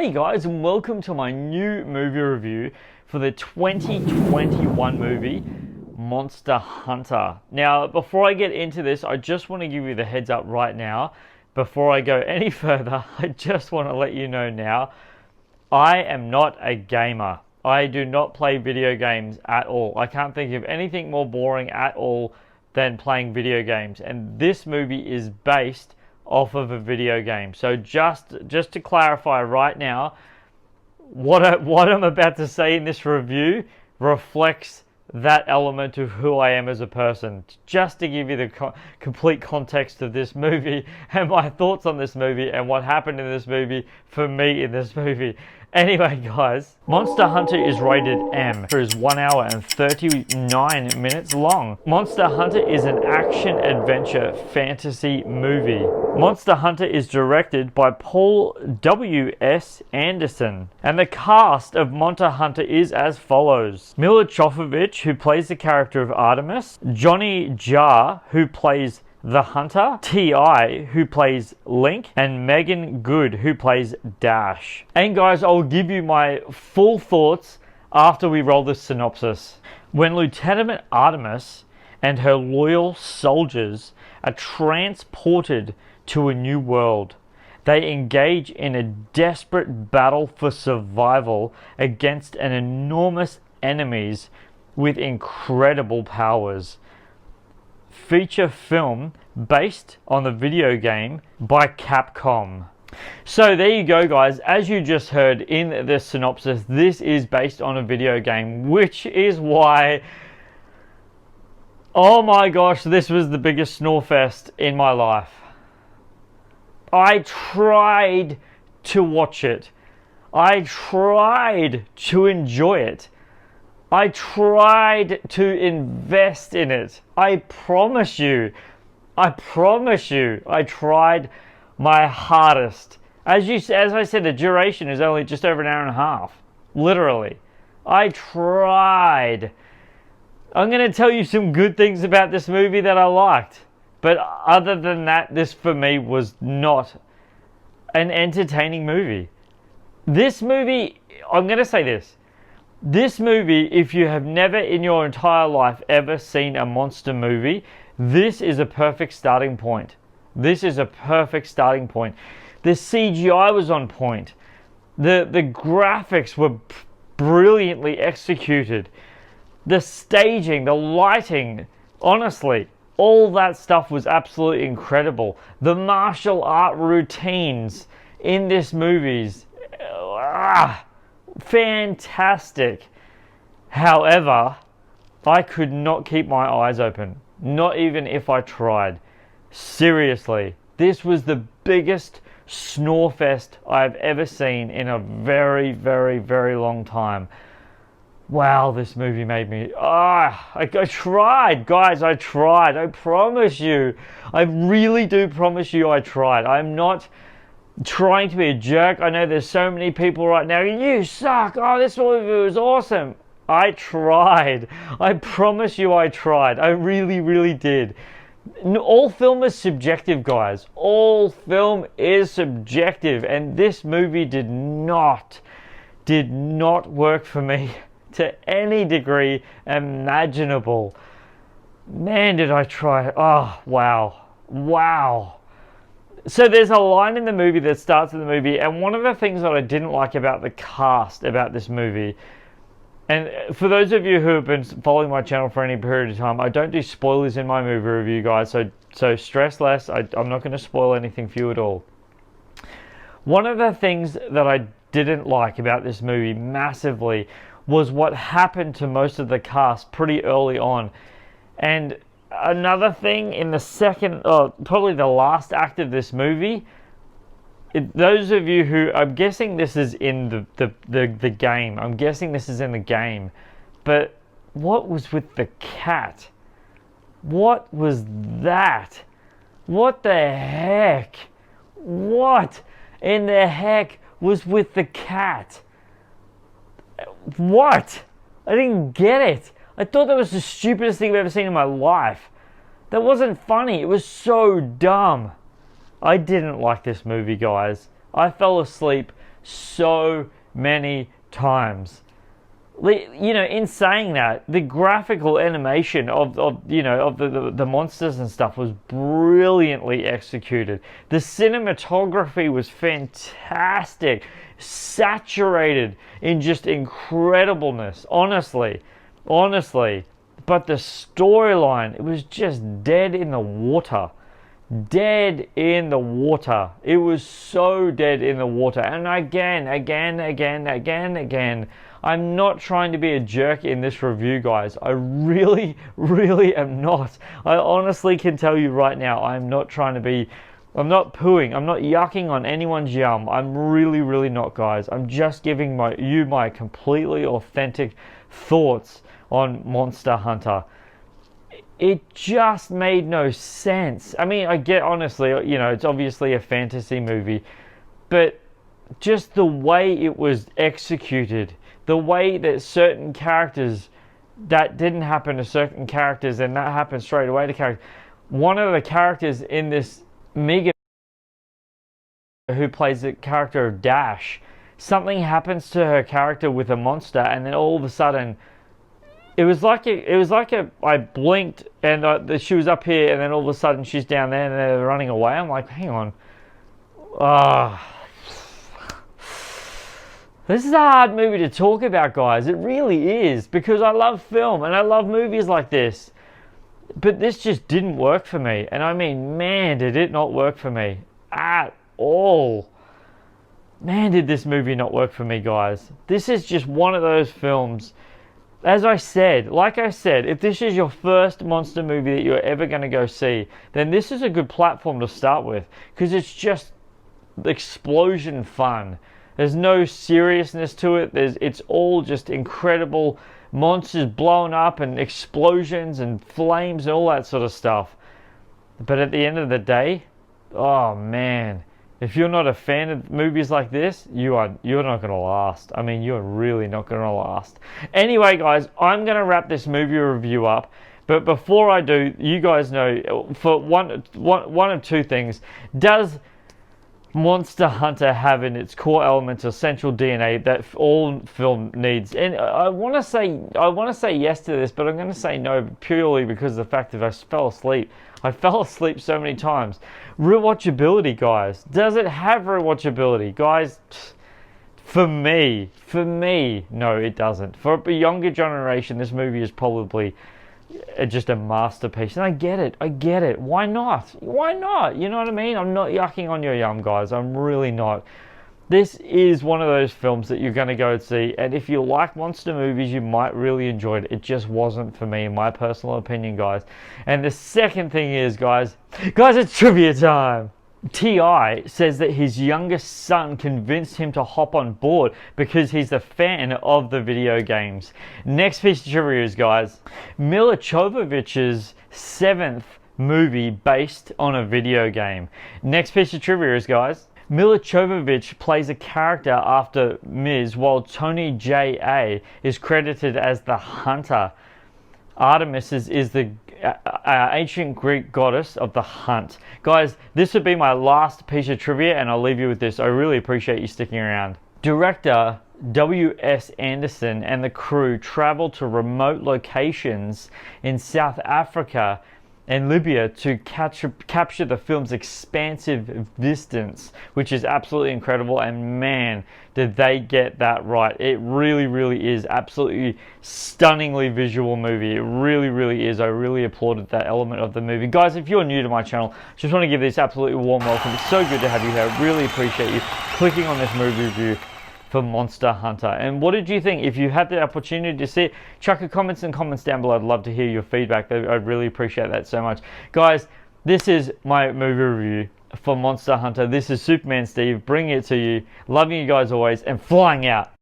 Alrighty guys, and welcome to my new movie review for the 2021 movie Monster Hunter. Now, before I get into this, I just want to give you the heads up right now. Before I go any further, I just want to let you know now, I am not a gamer. I do not play video games at all. I can't think of anything more boring at all than playing video games. And this movie is based off of a video game. So just to clarify right now, what I'm about to say in this review reflects that element of who I am as a person. Just to give you the complete context of this movie and my thoughts on this movie and what happened in this movie for me in this movie. Anyway, guys, Monster Hunter is rated M. It is 1 hour and 39 minutes long. Monster Hunter is an action-adventure fantasy movie. Monster Hunter is directed by PaulW.SAnderson. And the cast of Monster Hunter is as follows. Mila Jovovich, who plays the character of Artemis. Johnny Jaa, who plays the Hunter, T.I., who plays Link, and Megan Good, who plays Dash. And guys, I'll give you my full thoughts after we roll this synopsis. When Lieutenant Artemis and her loyal soldiers are transported to a new world, they engage in a desperate battle for survival against an enormous enemies with incredible powers. Feature film based on the video game by Capcom. So there you go, guys. As you just heard in the synopsis, this is based on a video game, which is why, oh my gosh, this was the biggest snorefest in my life. I tried to watch it. I tried to enjoy it. I tried to invest in it. I promise you, I tried my hardest. As I said, the duration is only just over an hour and a half. Literally. I tried. I'm going to tell you some good things about this movie that I liked. But other than that, this for me was not an entertaining movie. This movie, I'm going to say this. This movie, if you have never in your entire life ever seen a monster movie, this is a perfect starting point. This is a perfect starting point. The CGI was on point. The graphics were brilliantly executed. The staging, the lighting, honestly, all that stuff was absolutely incredible. The martial art routines in this movie, fantastic. However, I could not keep my eyes open. Not even if I tried. Seriously, this was the biggest snorefest I've ever seen in a very, very, very long time. Wow, this movie made me... I tried, guys, I tried. I promise you. I really do promise you I tried. I'm not trying to be a jerk. I know there's so many people right now, you suck, oh, this movie was awesome. I tried. I promise you I tried. I really, really did. All film is subjective, guys. All film is subjective, and this movie did not work for me to any degree imaginable. Man, did I try. Oh, wow. So there's a line in the movie that starts in the movie, and one of the things that I didn't like about the cast about this movie, and for those of you who have been following my channel for any period of time, I don't do spoilers in my movie review, guys, so stress less. I'm not going to spoil anything for you at all. One of the things that I didn't like about this movie massively was what happened to most of the cast pretty early on. And another thing in the second, probably the last act of this movie, those of you who, I'm guessing this is in the game. I'm guessing this is in the game. But what was with the cat? What was that? What the heck? What in the heck was with the cat? What? I didn't get it. I thought that was the stupidest thing I've ever seen in my life. That wasn't funny. It was so dumb. I didn't like this movie, guys. I fell asleep so many times. You know, in saying that, the graphical animation of the monsters and stuff was brilliantly executed. The cinematography was fantastic, saturated in just incredibleness. Honestly. But the storyline, it was just dead in the water. Dead in the water. It was so dead in the water. And again, I'm not trying to be a jerk in this review, guys. I really am not. I honestly can tell you right now, I'm not trying to be, I'm not pooing, I'm not yucking on anyone's yum. I'm really not, guys. I'm just giving you my completely authentic thoughts on Monster Hunter. It just made no sense. I mean, I get, honestly, you know, it's obviously a fantasy movie, but just the way it was executed, the way that certain characters, that didn't happen to certain characters and that happened straight away to characters. One of the characters in this, Megan, who plays the character of Dash, something happens to her character with a monster, and then all of a sudden, it was like I blinked and she was up here, and then all of a sudden she's down there and they're running away. I'm like, hang on. This is a hard movie to talk about, guys. It really is, because I love film and I love movies like this. But this just didn't work for me. And I mean, man, did it not work for me at all. Man, did this movie not work for me, guys. This is just one of those films. As I said, if this is your first monster movie that you're ever going to go see, then this is a good platform to start with, because it's just explosion fun. There's no seriousness to it. It's all just incredible monsters blowing up and explosions and flames and all that sort of stuff. But at the end of the day, oh man, if you're not a fan of movies like this, you're not going to last. I mean, you're really not going to last. Anyway, guys, I'm going to wrap this movie review up. But before I do, you guys know, for one of two things. Does Monster Hunter have in its core elements essential DNA that all film needs? And I want to say yes to this, but I'm going to say no purely because of the fact that I fell asleep. I fell asleep so many times. Rewatchability, guys. Does it have rewatchability? Guys, for me, no, it doesn't. For a younger generation, this movie is probably just a masterpiece. And I get it. Why not? You know what I mean? I'm not yucking on your yum, guys. I'm really not. This is one of those films that you're going to go and see, and if you like monster movies, you might really enjoy it. It just wasn't for me, in my personal opinion, guys. And the second thing is, guys, it's trivia time. T.I. says that his youngest son convinced him to hop on board because he's a fan of the video games. Next piece of trivia is, guys, Mila Jovovich's 7th movie based on a video game. Next piece of trivia is, guys, Mila Jovovich plays a character after Ms., while Tony J.A. is credited as the hunter. Artemis is the ancient Greek goddess of the hunt. Guys, this would be my last piece of trivia, and I'll leave you with this. I really appreciate you sticking around. Director W.S.Anderson and the crew traveled to remote locations in South Africa and Libya to capture the film's expansive distance, which is absolutely incredible, and man, did they get that right. It really is absolutely stunningly visual movie. It really is. I really applauded that element of the movie. Guys, if you're new to my channel, just want to give this absolutely warm welcome. It's so good to have you here. I really appreciate you clicking on this movie review for Monster Hunter. And what did you think? If you had the opportunity to see it, chuck your comments down below. I'd love to hear your feedback. I'd really appreciate that so much. Guys, this is my movie review for Monster Hunter. This is Superman Steve bringing it to you. Loving you guys always, and flying out.